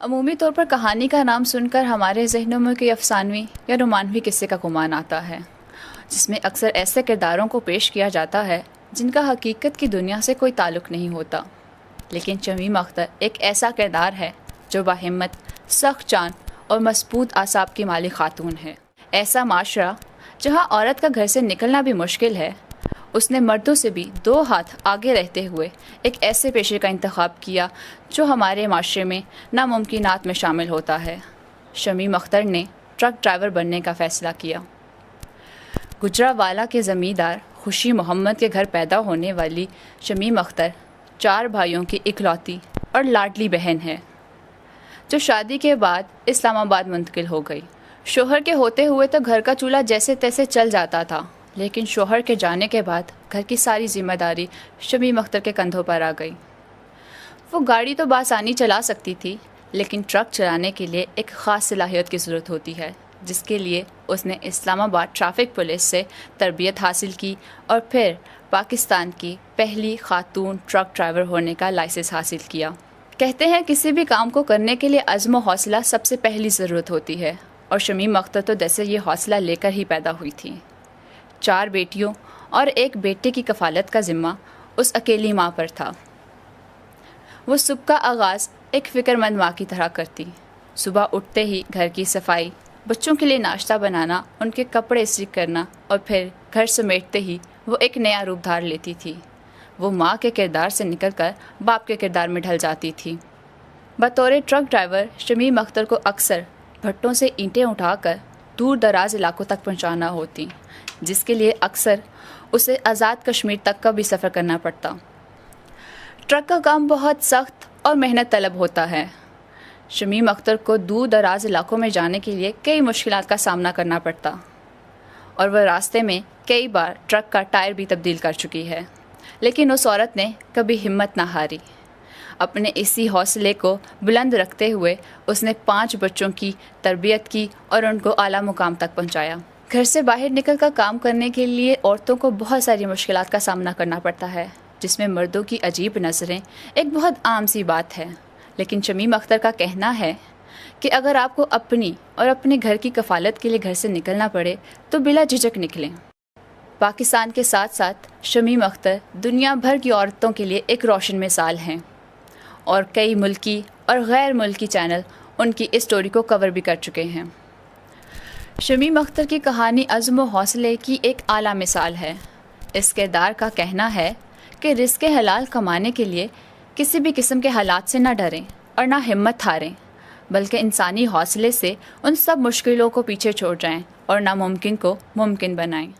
عمومی طور پر کہانی کا نام سن کر ہمارے ذہنوں میں کوئی افسانوی یا رومانوی قصے کا گمان آتا ہے، جس میں اکثر ایسے کرداروں کو پیش کیا جاتا ہے جن کا حقیقت کی دنیا سے کوئی تعلق نہیں ہوتا۔ لیکن شمیم اختر ایک ایسا کردار ہے جو باہمت، سخت جان اور مضبوط اعصاب کی مالک خاتون ہے۔ ایسا معاشرہ جہاں عورت کا گھر سے نکلنا بھی مشکل ہے، اس نے مردوں سے بھی 2 ہاتھ آگے رہتے ہوئے ایک ایسے پیشے کا انتخاب کیا جو ہمارے معاشرے میں ناممکنات میں شامل ہوتا ہے۔ شمیم اختر نے ٹرک ڈرائیور بننے کا فیصلہ کیا۔ گجرانوالہ کے زمیندار خوشی محمد کے گھر پیدا ہونے والی شمیم اختر 4 بھائیوں کی اکلوتی اور لاڈلی بہن ہے، جو شادی کے بعد اسلام آباد منتقل ہو گئی۔ شوہر کے ہوتے ہوئے تو گھر کا چولہا جیسے تیسے چل جاتا تھا، لیکن شوہر کے جانے کے بعد گھر کی ساری ذمہ داری شمیم اختر کے کندھوں پر آ گئی۔ وہ گاڑی تو بآسانی چلا سکتی تھی، لیکن ٹرک چلانے کے لیے ایک خاص صلاحیت کی ضرورت ہوتی ہے، جس کے لیے اس نے اسلام آباد ٹریفک پولیس سے تربیت حاصل کی اور پھر پاکستان کی پہلی خاتون ٹرک ڈرائیور ہونے کا لائسنس حاصل کیا۔ کہتے ہیں کسی بھی کام کو کرنے کے لیے عزم و حوصلہ سب سے پہلی ضرورت ہوتی ہے، اور شمیم اختر تو جیسے یہ حوصلہ لے کر ہی پیدا ہوئی تھی۔ 4 بیٹیوں اور 1 بیٹے کی کفالت کا ذمہ اس اکیلی ماں پر تھا۔ وہ صبح کا آغاز ایک فکر مند ماں کی طرح کرتی۔ صبح اٹھتے ہی گھر کی صفائی، بچوں کے لیے ناشتہ بنانا، ان کے کپڑے استری کرنا، اور پھر گھر سمیٹتے ہی وہ ایک نیا روپ دھار لیتی تھی۔ وہ ماں کے کردار سے نکل کر باپ کے کردار میں ڈھل جاتی تھی۔ بطور ٹرک ڈرائیور شمیم اختر کو اکثر بھٹوں سے اینٹیں اٹھا کر دور دراز علاقوں تک پہنچانا ہوتی، جس کے لیے اکثر اسے آزاد کشمیر تک کا بھی سفر کرنا پڑتا۔ ٹرک کا کام بہت سخت اور محنت طلب ہوتا ہے۔ شمیم اختر کو دور دراز علاقوں میں جانے کے لیے کئی مشکلات کا سامنا کرنا پڑتا، اور وہ راستے میں کئی بار ٹرک کا ٹائر بھی تبدیل کر چکی ہے، لیکن اس عورت نے کبھی ہمت نہ ہاری۔ اپنے اسی حوصلے کو بلند رکھتے ہوئے اس نے 5 بچوں کی تربیت کی اور ان کو اعلیٰ مقام تک پہنچایا۔ گھر سے باہر نکل کر کام کرنے کے لیے عورتوں کو بہت ساری مشکلات کا سامنا کرنا پڑتا ہے، جس میں مردوں کی عجیب نظریں ایک بہت عام سی بات ہے۔ لیکن شمیم اختر کا کہنا ہے کہ اگر آپ کو اپنی اور اپنے گھر کی کفالت کے لیے گھر سے نکلنا پڑے تو بلا جھجک نکلیں۔ پاکستان کے ساتھ ساتھ شمیم اختر دنیا بھر کی عورتوں کے لیے ایک روشن مثال ہیں، اور کئی ملکی اور غیر ملکی چینل ان کی اس سٹوری کو کور بھی کر چکے ہیں۔ شمیم اختر کی کہانی عزم و حوصلے کی ایک اعلیٰ مثال ہے۔ اس کردار کا کہنا ہے کہ رزق حلال کمانے کے لیے کسی بھی قسم کے حالات سے نہ ڈریں اور نہ ہمت ہاریں، بلکہ انسانی حوصلے سے ان سب مشکلوں کو پیچھے چھوڑ جائیں اور ناممکن کو ممکن بنائیں۔